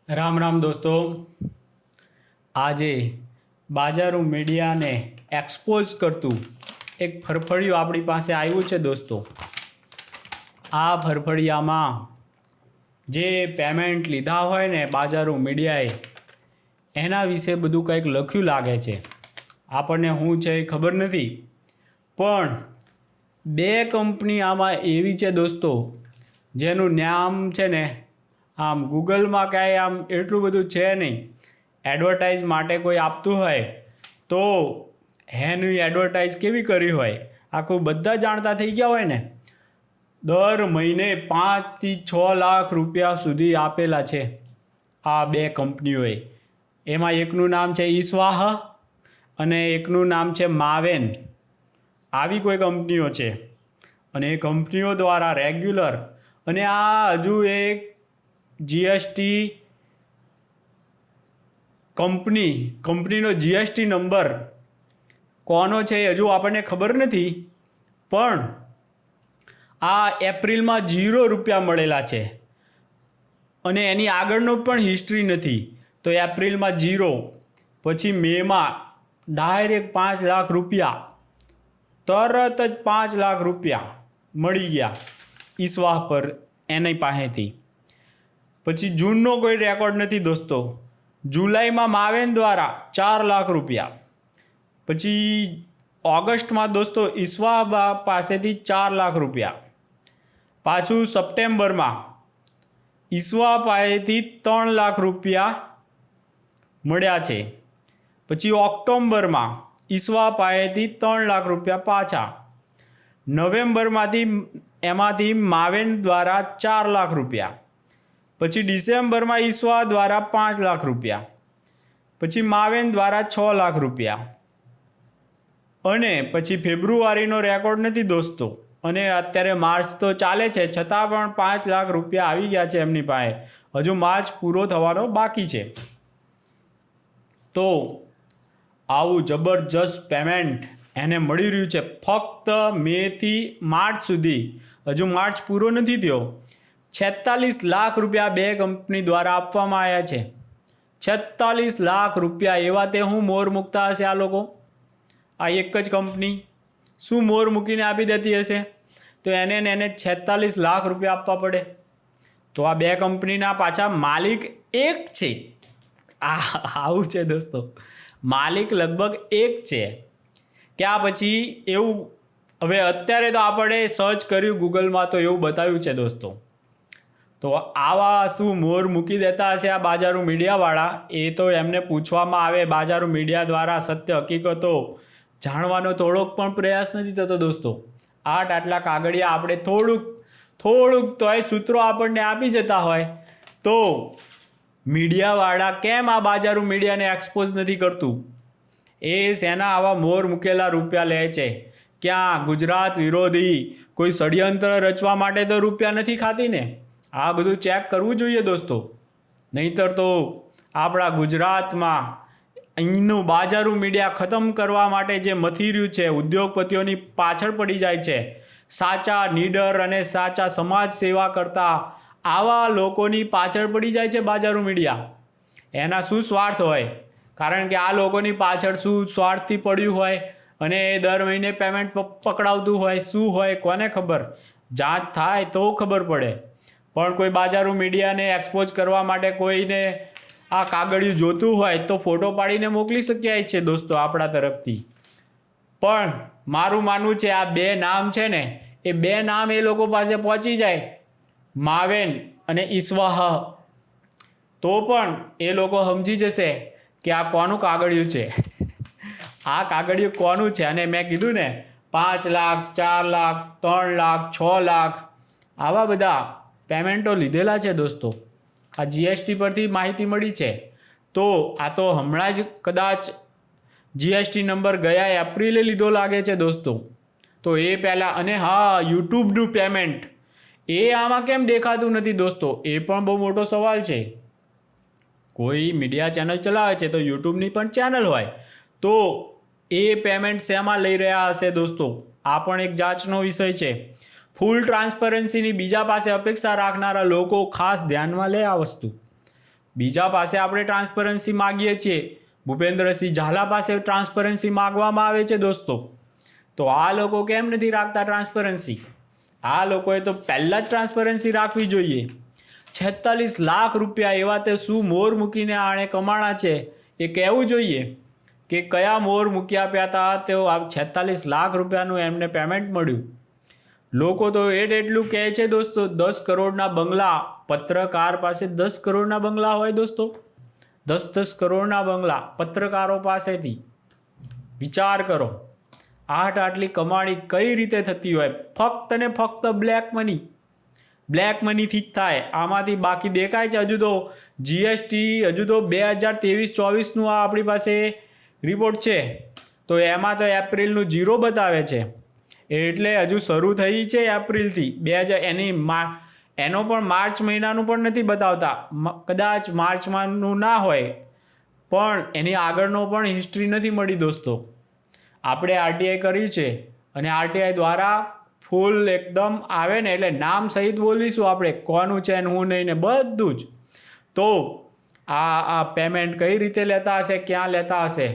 રામ રામ દોસ્તો, આજે બાજારો મીડિયાને એક્સપોઝ કરતું એક ફરફડિયું આપણી પાસે આવ્યું છે દોસ્તો. આ ફરફડિયામાં જે પેમેન્ટ લીધા હોય ને બાજારો મીડિયાએ એના વિશે બધું કંઈક લખ્યું લાગે છે. આપણને શું છે એ ખબર નથી, પણ બે કંપની આમાં એવી છે દોસ્તો જેનું નામ છે ને આમ ગૂગલમાં કાંઈ આમ એટલું બધું છે નહીં. એડવર્ટાઇઝ માટે કોઈ આપતું હોય તો એની એડવર્ટાઇઝ કેવી કરી હોય આખું બધા જાણતા થઈ ગયા હોય ને. દર મહિને 5 થી 6 લાખ રૂપિયા સુધી આપેલા છે આ બે કંપનીઓએ. એમાં એકનું નામ છે ઈસ્વાહ અને એકનું નામ છે માવેન. આવી કોઈ કંપનીઓ છે અને એ કંપનીઓ દ્વારા રેગ્યુલર અને આ હજુ એક જીએસટી કંપનીનો જીએસટી નંબર કોનો છે એ હજુ આપણને ખબર નથી, પણ આ એપ્રિલમાં 0 રૂપિયા મળેલા છે અને એની આગળનો પણ હિસ્ટ્રી નથી. તો એપ્રિલમાં 0, પછી મેમાં ડાયરેક્ટ 5 લાખ રૂપિયા, તરત જ 5 લાખ રૂપિયા મળી ગયા ઈસ્વાહ પર એની પાસેથી. પછી જૂનનો કોઈ રેકોર્ડ નથી દોસ્તો. જુલાઈમાં માવેન દ્વારા 4 લાખ રૂપિયા. પછી ઓગસ્ટમાં દોસ્તો ઈસ્વાહ પાસેથી 4 લાખ રૂપિયા. પાછું સપ્ટેમ્બરમાં ઈસ્વાહ પાસેથી 3 લાખ રૂપિયા મળ્યા છે. પછી ઓક્ટોબરમાં ઈસ્વાહ પાસેથી 3 લાખ રૂપિયા પાછા. એમાંથી માવેન દ્વારા 4 લાખ રૂપિયા. પછી ડિસેમ્બરમાં ઈસ્વાહ દ્વારા 5 લાખ રૂપિયા. પછી માવેન દ્વારા 6 લાખ રૂપિયા. અને પછી ફેબ્રુઆરીનો રેકોર્ડ નથી દોસ્તો, અને અત્યારે માર્ચ તો ચાલે છે છતાં પણ 5 લાખ રૂપિયા આવી ગયા છે એમની પાસે. હજુ માર્ચ પૂરો થવાનો બાકી છે. તો આવું જબરજસ્ત પેમેન્ટ એને મળી રહ્યું છે ફક્ત મેથી માર્ચ સુધી. હજુ માર્ચ પૂરો નથી થયો. 46 લાખ રૂપિયા બે કંપની દ્વારા આપવામાં આવ્યા છે. 46 લાખ રૂપિયા. એવા તે હું મોર મૂકતા હશે આ લોકો? આ એક જ કંપની શું મોર મૂકીને આપી દેતી હશે? તો એને 46 લાખ રૂપિયા આપવા પડે. તો આ બે કંપનીના પાછા માલિક એક છે. આવું છે દોસ્તો, માલિક લગભગ એક છે. ક્યાં પછી એવું હવે અત્યારે તો આપણે સર્ચ કર્યું ગૂગલમાં તો એવું બતાવ્યું છે દોસ્તો. તો આવા શું મોર મૂકી દેતા હશે આ બાજારો મીડિયાવાળા? એ તો એમને પૂછવામાં આવે. બાજારો મીડિયા દ્વારા સત્ય હકીકતો જાણવાનો થોડોક પણ પ્રયાસ નથી થતો દોસ્તો. આટલા કાગળિયા આપણે થોડુંક તોય સૂત્રો આપણને આપી જતા હોય તો મીડિયાવાળા કેમ આ બાજારો મીડિયાને એક્સપોઝ નથી કરતું? એ શેના આવા મોર મૂકેલા રૂપિયા લે છે? ક્યાં ગુજરાત વિરોધી કોઈ ષડયંત્ર રચવા માટે તો રૂપિયા નથી ખાતી ને? આ બધું ચેક કરવું જોઈએ દોસ્તો. નહીંતર તો આપણા ગુજરાતમાં અહીંનું બાજારો મીડિયા ખતમ કરવા માટે જે મથી રહ્યું છે, ઉદ્યોગપતિઓની પાછળ પડી જાય છે. સાચા નીડર અને સાચા સમાજ સેવા કરતા આવા લોકોની પાછળ પડી જાય છે બાજારો મીડિયા. એના શું સ્વાર્થ હોય? કારણ કે આ લોકોની પાછળ શું સ્વાર્થથી પડ્યું હોય અને એ દર મહિને પેમેન્ટ પકડાવતું હોય, શું હોય કોને ખબર? જાંચ થાય તો ખબર પડે. પણ કોઈ બાજારો મીડિયાને એક્સપોઝ કરવા માટે કોઈને આ કાગળિયું જોતું હોય તો ફોટો પાડીને મોકલી શક્યા છે દોસ્તો આપણા તરફથી. પણ મારું માનવું છે આ બે નામ છે ને, એ બે નામ એ લોકો પાસે પહોંચી જાય, માવેન અને ઈસ્વાહ, તો પણ એ લોકો સમજી જશે કે આ કોનું કાગળિયું છે. આ કાગળિયું કોનું છે? અને મેં કીધું ને 5 લાખ, 4 લાખ, 3 લાખ, 6 લાખ આવા બધા પેમેન્ટો લીધેલા છે દોસ્તો. આ જીએસટી પરથી માહિતી મળી છે. તો આ તો હમણાં જ કદાચ જીએસટી નંબર ગયા એપ્રિલે લીધો લાગે છે દોસ્તો. તો એ પહેલાં, અને હા, યુટ્યુબનું પેમેન્ટ એ આમાં કેમ દેખાતું નથી દોસ્તો? એ પણ બહુ મોટો સવાલ છે. કોઈ મીડિયા ચેનલ ચલાવે છે તો યુટ્યુબની પણ ચેનલ હોય તો એ પેમેન્ટ શેમાં લઈ રહ્યા હશે દોસ્તો? આ પણ એક જાંચનો વિષય છે. ફૂલ ટ્રાન્સપરન્સીની બીજા પાસે અપેક્ષા રાખનારા લોકો ખાસ ધ્યાનમાં લે આ વસ્તુ. બીજા પાસે આપણે ટ્રાન્સપરન્સી માગીએ છીએ, ભૂપેન્દ્રસિંહ ઝાલા પાસે ટ્રાન્સપરન્સી માગવામાં આવે છે દોસ્તો. તો આ લોકો કેમ નથી રાખતા ટ્રાન્સપરન્સી? આ લોકોએ તો પહેલાં જ ટ્રાન્સપરન્સી રાખવી જોઈએ. 46 લાખ રૂપિયા એવા તે શું મોર મૂકીને આણે કમાણા છે એ કહેવું જોઈએ કે કયા મોર મૂકી આપ્યા હતા તેઓ આ 46 લાખ રૂપિયાનું એમને પેમેન્ટ મળ્યું. લોકો તો એટલું કહે છે દોસ્તો, 10 કરોડના બંગલા, પત્રકાર પાસે 10 કરોડના બંગલા હોય દોસ્તો, 10 કરોડના બંગલા પત્રકારો પાસેથી. વિચાર કરો, આટલી કમાણી કઈ રીતે થતી હોય? ફક્ત ને ફક્ત બ્લેક મનીથી જ થાય. આમાંથી બાકી દેખાય છે હજુ તો જીએસટી, હજુ તો 2023-24નું આ આપણી પાસે રિપોર્ટ છે, તો એમાં તો એપ્રિલનું 0 બતાવે છે. એટલે હજુ શરૂ થઈ છે એપ્રિલથી 2000, એનો પણ માર્ચ મહિનાનું પણ નથી બતાવતા. કદાચ માર્ચમાંનું ના હોય, પણ એની આગળનો પણ હિસ્ટ્રી નથી મળી દોસ્તો. આપણે આરટીઆઈ કર્યું છે અને આરટીઆઈ દ્વારા ફૂલ એકદમ આવે ને એટલે નામ સહિત બોલીશું આપણે કોનું છે ને હું નહીં ને બધું જ. તો આ પેમેન્ટ કઈ રીતે લેતા હશે, ક્યાં લેતા હશે?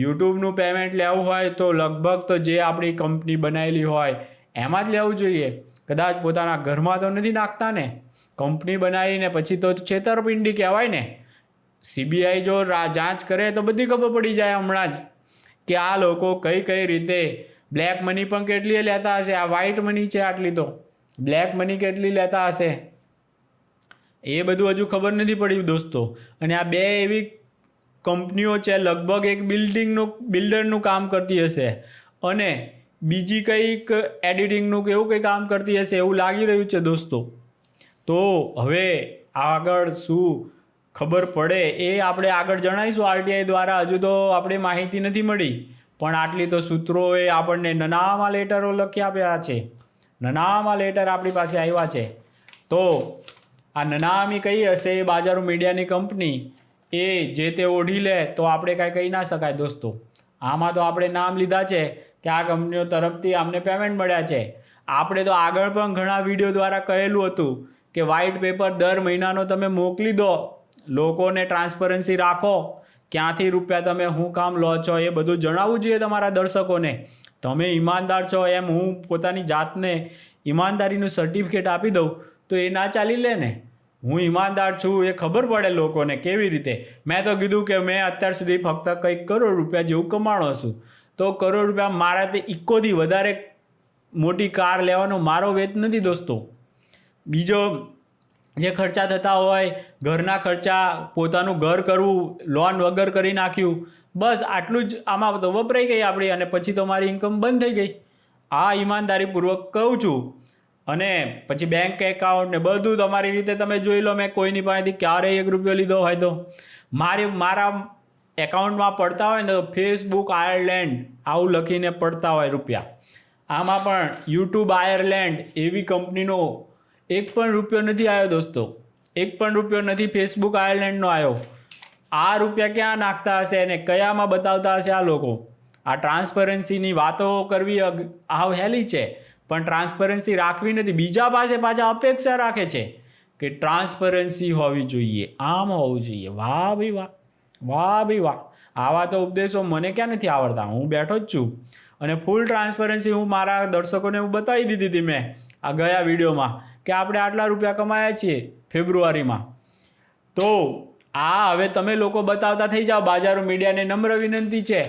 યુટ્યુબનું પેમેન્ટ લેવું હોય તો લગભગ તો જે આપણી કંપની બનાવેલી હોય એમાં જ લેવું જોઈએ. કદાચ પોતાના ઘરમાં તો નથી નાખતા ને. કંપની બનાવીને પછી તો છેતરપિંડી કહેવાય ને. સીબીઆઈ જો જાંચ કરે તો બધી ખબર પડી જાય હમણાં જ કે આ લોકો કઈ રીતે બ્લેક મની પણ કેટલી લેતા હશે. આ વ્હાઇટ મની છે આટલી, તો બ્લેક મની કેટલી લેતા હશે એ બધું હજુ ખબર નથી પડી દોસ્તો. અને આ બે એવી કંપનીઓ છે, લગભગ એક બિલ્ડરનું કામ કરતી હશે અને બીજી કંઈક એડિટિંગનું કે એવું કંઈ કામ કરતી હશે એવું લાગી રહ્યું છે દોસ્તો. તો હવે આગળ શું ખબર પડે એ આપણે આગળ જણાવીશું આરટીઆઈ દ્વારા. હજુ તો આપણે માહિતી નથી મળી, પણ આટલી તો સૂત્રોએ આપણને નનામા લેટરો લખી આપ્યા છે. નનામા લેટર આપણી પાસે આવ્યા છે. તો આ નનામી કઈ હશે? એ બાજારો મીડિયાની કંપની એ જે તે ઓઢી લે તો આપણે કાંઈ કહી ના શકાય દોસ્તો. આમાં તો આપણે નામ લીધા છે કે આ કંપનીઓ તરફથી અમને પેમેન્ટ મળ્યા છે. આપણે તો આગળ પણ ઘણા વિડીયો દ્વારા કહેલું હતું કે વ્હાઇટ પેપર દર મહિનાનો તમે મોકલી દો, લોકોને ટ્રાન્સપરન્સી રાખો, ક્યાંથી રૂપિયા તમે શું કામ લો છો એ બધું જણાવવું જોઈએ તમારા દર્શકોને. તમે ઈમાનદાર છો એમ હું પોતાની જાતને ઈમાનદારીનું સર્ટિફિકેટ આપી દઉં તો એ ના ચાલી લે ને. હું ઈમાનદાર છું એ ખબર પડે લોકોને કેવી રીતે. મેં તો કીધું કે મેં અત્યાર સુધી ફક્ત કંઈક કરોડ રૂપિયા જેવું કમાણો છું, તો કરોડ રૂપિયા મારાથી ઇકોથી વધારે મોટી કાર લેવાનો મારો વેત નથી દોસ્તો. બીજો જે ખર્ચા થતા હોય, ઘરના ખર્ચા, પોતાનું ઘર કરવું, લોન વગર કરી નાખ્યું, બસ આટલું જ આમાં તો વપરાઈ ગઈ આપણી, અને પછી તો મારી ઇન્કમ બંધ થઈ ગઈ. આ ઈમાનદારીપૂર્વક કહું છું. અને પછી બેંક એકાઉન્ટ ને બધું તમારી રીતે તમે જોઈ લો. મેં કોઈની પાસેથી ક્યારેય 1 રૂપિયો લીધો હોય તો મારા એકાઉન્ટમાં પડતા હોય ને તો ફેસબુક આયર્લેન્ડ આવું લખીને પડતા હોય રૂપિયા. આમાં પણ યુટ્યુબ આયર્લેન્ડ એવી કંપનીનો 1 પણ રૂપિયો નથી આવ્યો દોસ્તો. 1 પણ રૂપિયો નથી ફેસબુક આયર્લેન્ડનો આવ્યો. આ રૂપિયા ક્યાં નાખતા હશે અને કયામાં બતાવતા હશે આ લોકો? આ ટ્રાન્સપરન્સીની વાતો કરવી આવ હેલી છે, પણ ટ્રાન્સપરન્સી રાખવી નથી. બીજા પાસે પાછા અપેક્ષા રાખે છે કે ટ્રાન્સપરન્સી હોવી જોઈએ, આમ હોવું જોઈએ. વાહ ભાઈ વાહ, વાહ ભાઈ વાહ. આવા તો ઉપદેશો મને ક્યાં નથી આવડતા. હું બેઠો જ છું અને ફૂલ ટ્રાન્સપરન્સી હું મારા દર્શકોને હું બતાવી દીધી હતી મેં આ ગયા વિડીયોમાં કે આપણે આટલા રૂપિયા કમાયા છીએ ફેબ્રુઆરીમાં. તો આ હવે તમે લોકો બતાવતા થઈ જાઓ. બાજારો મીડિયાને નમ્ર વિનંતી છે,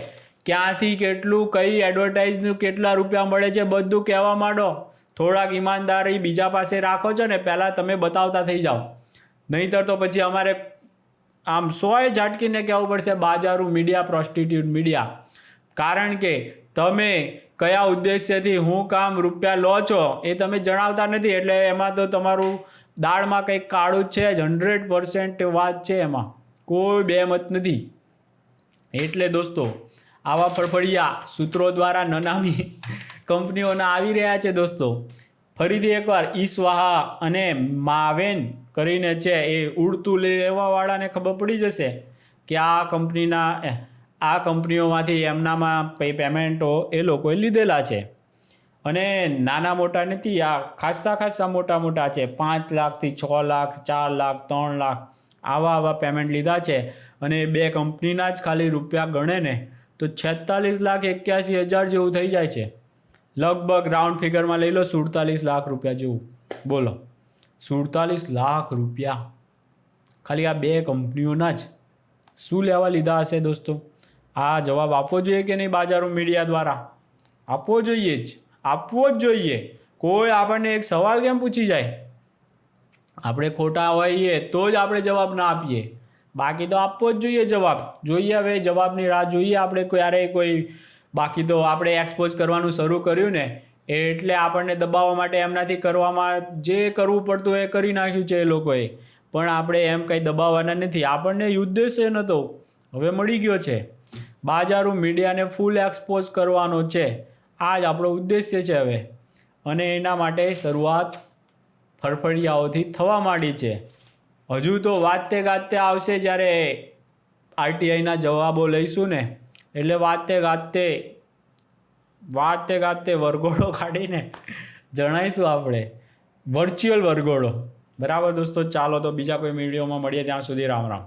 ક્યાંથી કેટલું, કઈ એડવર્ટાઇઝનું કેટલા રૂપિયા મળે છે બધું કહેવા માંડો. થોડાક ઈમાનદારી બીજા પાસે રાખો છો ને પહેલાં તમે બતાવતા થઈ જાઓ. નહીંતર તો પછી અમારે આમ 100 ઝાટકીને કહેવું પડશે બાજારો મીડિયા, પ્રોસ્ટિટ્યૂટ મીડિયા. કારણ કે તમે કયા ઉદ્દેશ્યથી હું કામ રૂપિયા લો છો એ તમે જણાવતા નથી, એટલે એમાં તો તમારું દાળમાં કંઈક કાળું છે જ. 100% વાત છે, એમાં કોઈ બેમત નથી. એટલે દોસ્તો આવા ફળફળિયા સૂત્રો દ્વારા નનામી કંપનીઓના આવી રહ્યા છે દોસ્તો. ફરીથી એકવાર ઈસ્વાહા અને માવેન કરીને છે એ ઉડતું લેવાવાળાને ખબર પડી જશે કે આ કંપનીઓમાંથી એમનામાં પેમેન્ટો એ લોકોએ લીધેલા છે. અને નાના મોટા નથી, આ ખાસા મોટા છે. 5 લાખથી 6 લાખ, 4 લાખ, 3 લાખ આવા પેમેન્ટ લીધા છે અને બે કંપનીના જ ખાલી રૂપિયા ગણે ને તો 46,81,000 જેવું થઈ જાય છે. લગભગ રાઉન્ડ ફિગરમાં લઈ લો 47 લાખ રૂપિયા જેવું. બોલો 47 લાખ રૂપિયા ખાલી આ બે કંપનીઓના જ. શું લેવા લીધા હશે દોસ્તો? આ જવાબ આપવો જોઈએ કે નહીં? બાજારો મીડિયા દ્વારા આપવો જોઈએ જ, આપવો જ જોઈએ. કોઈ આપણને એક સવાલ કેમ પૂછી જાય? આપણે ખોટા હોઈએ તો જ આપણે જવાબ ના આપીએ, બાકી તો આપવો જ જોઈએ જવાબ. જોઈએ હવે જવાબની રાહ જોઈએ આપણે ક્યારેય કોઈ. બાકી તો આપણે એક્સપોઝ કરવાનું શરૂ કર્યું ને એટલે આપણને દબાવવા માટે એમનાથી કરવામાં જે કરવું પડતું એ કરી નાખ્યું છે એ લોકોએ. પણ આપણે એમ કંઈ દબાવવાના નથી. આપણને ઉદ્દેશ્ય નહોતો, હવે મળી ગયો છે. બાજારો મીડિયાને ફૂલ એક્સપોઝ કરવાનો છે, આ જ આપણો ઉદ્દેશ્ય છે હવે. અને એના માટે શરૂઆત ફરફડિયાઓથી થવા માંડી છે. હજુ તો વાતે ગાતે આવશે જ્યારે આરટીઆઈના જવાબો લઈશું ને, એટલે વાતે ગાતે વરઘોડો કાઢીને જણાવીશું આપણે, વર્ચ્યુઅલ વરઘોડો. બરાબર દોસ્તો, ચાલો તો બીજા કોઈ વિડીયોમાં મળીએ. ત્યાં સુધી રામ રામ.